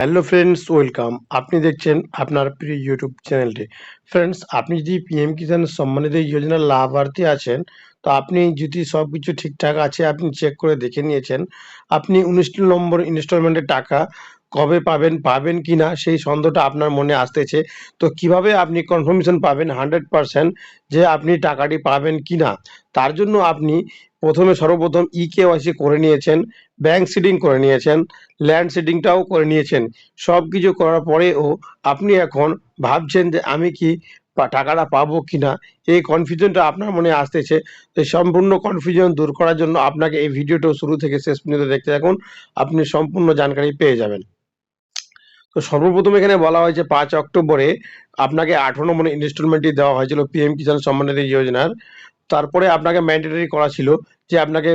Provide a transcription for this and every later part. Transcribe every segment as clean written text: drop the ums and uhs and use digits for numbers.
Hello friends, welcome. আপনি দেখছেন আপনার প্রিয় ইউটিউব চ্যানেলটি। ফ্রেন্ডস, আপনি যদি পিএম কিষাণ সম্মানিধি যোজনার লাভার্থী আছেন, তো আপনি যদি সব কিছু ঠিকঠাক আছে আপনি চেক করে দেখে নিয়েছেন, আপনি 19 নম্বর ইনস্টলমেন্টের টাকা কবে পাবেন, পাবেন কিনা সেই সন্দেহটা আপনার মনে আসতেছে। তো কিভাবে আপনি কনফার্মেশন পাবেন 100% যে আপনি টাকাটি পাবেন কিনা? তার জন্য আপনি সর্বপ্রথম ইকেওয়াইসি করে নিয়েছেন, ব্যাংক সিডিং করে নিয়েছেন, ল্যান্ড সিডিংটাও করে নিয়েছেন। সবকিছু করার পরেও আপনি এখন ভাবছেন যে আমি কি টাকাটা পাবো কিনা? এই কনফিউশনটা আপনার মনে আসতেছে। তো সম্পূর্ণ কনফিউশন দূর করার জন্য আপনাকে এই ভিডিওটা শুরু থেকে শেষ পর্যন্ত দেখতে থাকুন। আপনি সম্পূর্ণ জানকারি পেয়ে যাবেন। তো সর্বপ্রথম এখানে বলা হয়েছে 5 অক্টোবরে আপনাকে 18 নম্বর ইনস্টলমেন্টটি দেওয়া হয়েছিল পিএম কিষাণ সম্মানিধি যোজনার। তারপরে আপনাকে ম্যান্ডেটরি করা ছিল যে আপনাকে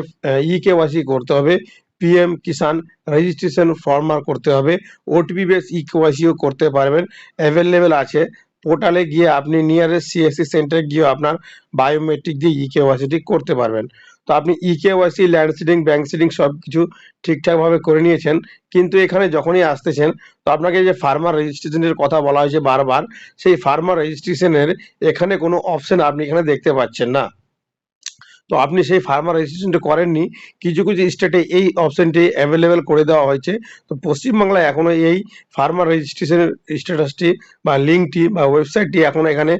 ইকেওয়াইসি করতে হবে, পিএম কিষাণ রেজিস্ট্রেশন ফর্ম করতে হবে, ওটিপি বেস ইকেওয়াইসিও করতে পারবেন, অ্যাভেলেবেল আছে। পোর্টালে গিয়ে আপনি নিয়ারেস্ট সিএসসি সেন্টারে গিয়ে আপনার বায়োমেট্রিক দিয়ে ইকেওয়াইসিটি করতে পারবেন। তো আপনি eKYC, land seeding, bank seeding সব কিছু ঠিকঠাকভাবে করে নিয়েছেন, কিন্তু এখানে যখনই আসতেছেন তো আপনাকে যে ফার্মার রেজিস্ট্রেশনের কথা বলা হয়েছে বারবার, সেই ফার্মার রেজিস্ট্রেশনের এখানে কোনো অপশন আপনি এখানে দেখতে পাচ্ছেন না। তো আপনি সেই ফার্মার রেজিস্ট্রেশনটা করেননি। কিছু কিছু স্টেটে এই অপশনটি অ্যাভেলেবেল করে দেওয়া হয়েছে। তো পশ্চিমবাংলায় এখনো এই ফার্মার রেজিস্ট্রেশনের স্ট্যাটাসটি বা লিঙ্কটি বা ওয়েবসাইটটি এখনো এখানে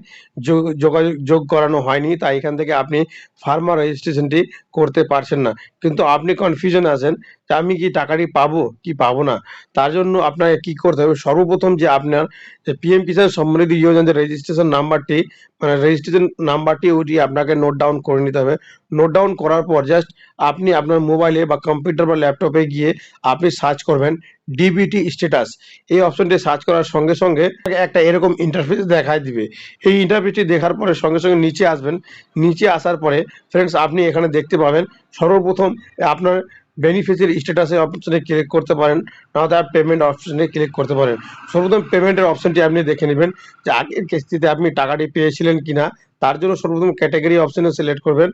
যোগ করানো হয়নি। তাই এখান থেকে আপনি ফার্মার রেজিস্ট্রেশনটি করতে পারছেন না। কিন্তু আপনি কনফিউশন আছেন যে আমি কি টাকাটি পাবো কি পাবো না? তার জন্য আপনাকে কি করতে হবে? সর্বপ্রথম যে আপনার যে পিএম কিষাণ সমৃদ্ধি যোজনার রেজিস্ট্রেশন নাম্বারটি, মানে রেজিস্ট্রেশন নাম্বারটি ওইটি আপনাকে নোট ডাউন করে নিতে হবে। নোট ডাউন করার পর জাস্ট আপনি আপনার মোবাইলে বা কম্পিউটার বা ল্যাপটপে গিয়ে আপনি সার্চ করবেন ডিবিটি স্ট্যাটাস। এই অপশনটি সার্চ করার সঙ্গে সঙ্গে একটা এরকম ইন্টারফেস দেখায় দিবে। এই ইন্টারফেসটি দেখার পরে সঙ্গে সঙ্গে নিচে আসবেন। নিচে আসার পরে ফ্রেন্ডস আপনি এখানে দেখতে পাবেন সর্বপ্রথম আপনার বেনিফিশিয়ারি স্ট্যাটাসের অপশনে ক্লিক করতে পারেন, নাহলে পেমেন্ট অপশনে ক্লিক করতে পারেন। সর্বপ্রথম পেমেন্টের অপশনটি আপনি দেখে নেবেন যে আগের কিস্তিতে আপনি টাকাটি পেয়েছিলেন কিনা। তার জন্য সর্বপ্রথম ক্যাটাগরি অপশনে সিলেক্ট করবেন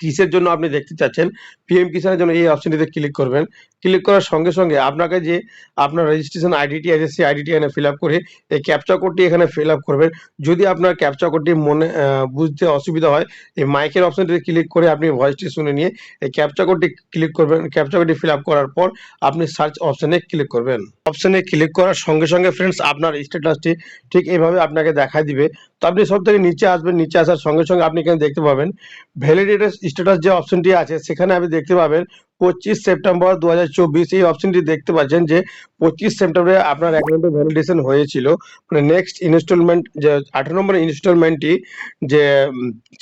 কিসের জন্য আপনি দেখতে চাচ্ছেন। পিএম কিষাণের জন্য এই অপশনটিতে ক্লিক করবেন। ক্লিক করার সঙ্গে সঙ্গে আপনাকে যে আপনার রেজিস্ট্রেশন আইডিটি আছে সেই আইডিটি এখানে ফিল আপ করে এই ক্যাপচা কোডটি এখানে ফিল আপ করবেন। যদি আপনার ক্যাপচা কোডটি মনে বুঝতে অসুবিধা হয়, এই মাইকের অপশনটিতে ক্লিক করে আপনি ভয়েসটি শুনে নিয়ে এই ক্যাপচা কোডটি ক্লিক করবেন। ক্যাপচা কোডটি ফিল আপ করার পর আপনি সার্চ অপশনে ক্লিক করবেন। অপশনে ক্লিক করার সঙ্গে সঙ্গে ফ্রেন্ডস আপনার স্ট্যাটাসটি ঠিক এইভাবে আপনাকে দেখায় দিবে। তো আপনি সব থেকে নিচে আসবেন। নিচে আসার সঙ্গে সঙ্গে আপনি এখানে দেখতে পাবেন ভ্যালিডেটেড স্ট্যাটাস যে অপশনটি আছে সেখানে আপনি দেখতে পাবেন 25 সেপ্টেম্বর 2024। এই অপশনটি দেখতে পাচ্ছেন যে 25 সেপ্টেম্বরে আপনার অ্যাকাউন্টে ভ্যালিডেশন হয়েছিল। মানে নেক্সট ইনস্টলমেন্ট যে 18 নম্বর ইনস্টলমেন্টটি যে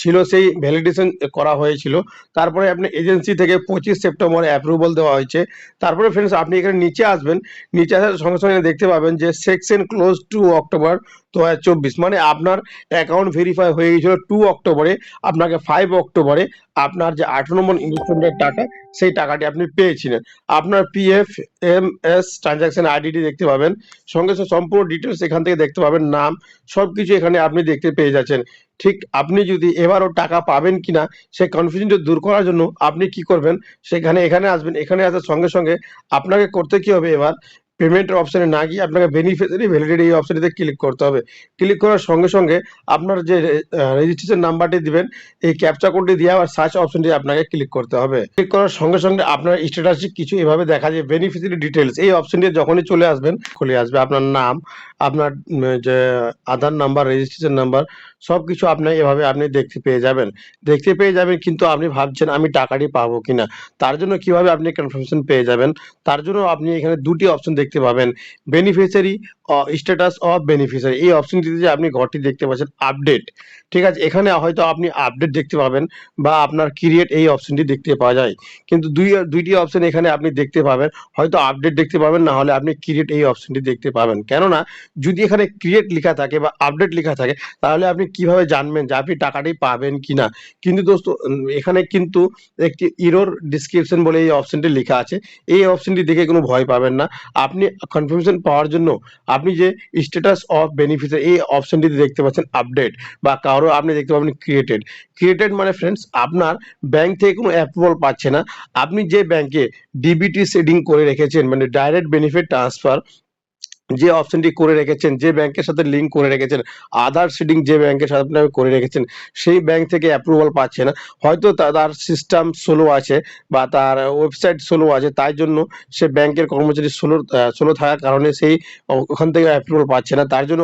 ছিল সেই ভ্যালিডেশন করা হয়েছিল। তারপরে আপনি এজেন্সি থেকে 25 সেপ্টেম্বরে অ্যাপ্রুভাল দেওয়া হয়েছে। তারপরে ফ্রেন্ডস আপনি এখানে নিচে আসবেন। নিচে আসার সঙ্গে সঙ্গে দেখতে পাবেন যে সেকশন ক্লোজ 2 অক্টোবর 2024, মানে আপনার অ্যাকাউন্ট ভেরিফাই হয়ে গিয়েছিল 2 অক্টোবরে। আপনাকে 5 অক্টোবরে আপনার যে 18 নম্বর ইনস্টলমেন্টের টাকা সেই টাকাটি আপনি পেয়েছিলেন। আপনার পিএফ এমএস ট্রানজাকশন আইডিটি দেখতে পাবেন। সঙ্গে সঙ্গে সম্পূর্ণ ডিটেলস এখান থেকে দেখতে পাবেন, নাম সবকিছু এখানে আপনি দেখতে পেয়ে যাচ্ছেন। ঠিক আপনি যদি এবারও টাকা পাবেন কিনা সেই কনফিউশনটা দূর করার জন্য আপনি কি করবেন, এখানে আসবেন। এখানে আসার সঙ্গে সঙ্গে আপনাকে করতে কি হবে, এবার পেমেন্টের অপশনে না গিয়ে আপনাকে বেনিফিশিয়ারি ভ্যালিডিটি এই অপশনটিতে ক্লিক করতে হবে। ক্লিক করার সঙ্গে সঙ্গে আপনার যে রেজিস্ট্রেশন নাম্বারটি দিবেন, এই ক্যাপচা কোডটি দিয়ে আবার সার্চ অপশনটি আপনাকে ক্লিক করতে হবে। ক্লিক করার সঙ্গে সঙ্গে আপনার স্ট্যাটাসে কিছু এভাবে দেখা যায় বেনিফিশিয়ারি ডিটেলস। এই অপশনটি যখনই চলে আসবেন খুলে আসবে আপনার নাম, আপনার যে আধার নাম্বার, রেজিস্ট্রেশন নাম্বার সবকিছু আপনার এভাবে আপনি দেখতে পেয়ে যাবেন। দেখতে পেয়ে যাবেন, কিন্তু আপনি ভাবছেন আমি টাকাটি পাবো কিনা। তার জন্য কিভাবে আপনি কনফার্মেশন পেয়ে যাবেন, তার জন্য আপনি এখানে দুটি অপশন দেখতে পাবেন, বেনিফিশিয়ারি স্ট্যাটাস অফ বেনিফিশিয়ারি। এই অপশনটিতে যে আপনি ঘরটি দেখতে পাচ্ছেন আপডেট, ঠিক আছে, এখানে হয়তো আপনি আপডেট দেখতে পাবেন বা আপনার ক্রিয়েট এই অপশনটি দেখতে পাওয়া যায়। কিন্তু দুইটি অপশন এখানে আপনি দেখতে পাবেন, হয়তো আপডেট দেখতে পাবেন, না হলে আপনি ক্রিয়েট এই অপশনটি দেখতে পাবেন। কেননা যদি এখানে ক্রিয়েট লেখা থাকে বা আপডেট লেখা থাকে তাহলে আপনি কিভাবে জানবেন যে আপনি টাকাটি পাবেন কিনা। কিন্তু দোস্ত এখানে কিন্তু একটি ইরর ডিসক্রিপশন বলে এই অপশনটি লেখা আছে। এই অপশনটি দেখে কোনো ভয় পাবেন না। আপনি কনফার্মেশন পাওয়ার জন্য আপনি যে স্ট্যাটাস অফ বেনিফিশিয়ারি এই অপশনটিতে দেখতে পাচ্ছেন আপডেট, বা কারো আপনি দেখতে পাবেন ক্রিয়েটেড। ক্রিয়েটেড মানে ফ্রেন্ডস আপনার ব্যাংক থেকে কোনো অ্যাপ্রুভাল পাচ্ছে না। আপনি যে ব্যাংকে ডিবিটি সেডিং করে রেখেছেন, মানে ডাইরেক্ট বেনিফিট ট্রান্সফার, যে অপশনটি করে রেখেছেন, যে ব্যাংকের সাথে লিঙ্ক করে রেখেছেন, আধার সিডিং যে ব্যাংকের সাথে আপনি করে রেখেছেন, সেই ব্যাংক থেকে অ্যাপ্রুভাল পাচ্ছে না। হয়তো তার সিস্টেম স্লো আছে বা তার ওয়েবসাইট স্লো আছে, তাই জন্য সে ব্যাংকের কর্মচারী স্লো থাকার কারণে সেই ওখান থেকে অ্যাপ্রুভাল পাচ্ছে না। তার জন্য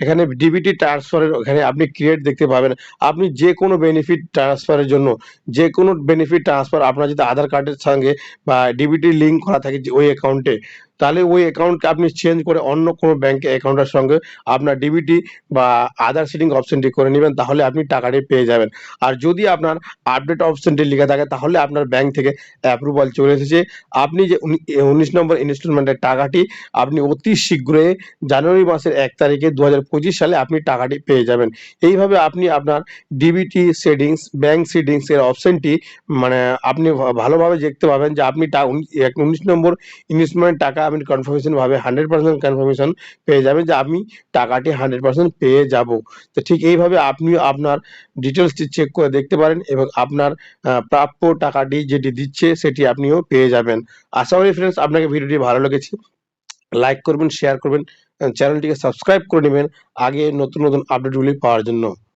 এখানে ডিবিটি ট্রান্সফারের ওখানে আপনি ক্রিয়েট দেখতে পাবেন। আপনি যে কোনো বেনিফিট ট্রান্সফারের জন্য, যে কোনো বেনিফিট ট্রান্সফার আপনার যদি আধার কার্ডের সঙ্গে বা ডিবিটি লিঙ্ক করা থাকে যে ওই অ্যাকাউন্টে, তাহলে ওই অ্যাকাউন্টকে আপনি চেঞ্জ করে অন্য কোনো ব্যাংকে অ্যাকাউন্টের সঙ্গে আপনার ডিবিটি বা আধার সিডিং অপশনটি করে নেবেন, তাহলে আপনি টাকাটি পেয়ে যাবেন। আর যদি আপনার আপডেট অপশনটি লিখে থাকে, তাহলে আপনার ব্যাংক থেকে অ্যাপ্রুভাল চলে এসেছে। আপনি যে ১৯ নম্বর ইনস্টলমেন্টের টাকাটি আপনি অতি শীঘ্রই জানুয়ারি মাসের ১ তারিখে ২০২৫ সালে আপনি টাকাটি পেয়ে যাবেন। এইভাবে আপনি আপনার ডিবিটি সেটিংস, ব্যাংক সেটিংস এর অপশনটি মানে আপনি ভালোভাবে দেখতে পাবেন যে আপনি ১৯ নম্বর ইনভেস্টমেন্ট টাকা আপনি কনফার্মেশন ভাবে 100% কনফার্মেশন পেয়ে যাবেন যে আমি টাকাটি 100% পেয়ে যাব। তো ঠিক এইভাবে আপনিও আপনার ডিটেইলসটি চেক করে দেখতে পারেন এবং আপনার প্রাপ্য টাকাটি যেটি দিচ্ছে সেটি আপনিও পেয়ে যাবেন। আশা করি ফ্রেন্ডস আপনাকে ভিডিওটি ভালো লেগেছে। লাইক করবেন, শেয়ার করবেন, চ্যানেলটিকে সাবস্ক্রাইব করে নিবেন আগে নতুন আপডেটগুলি পাওয়ার জন্য।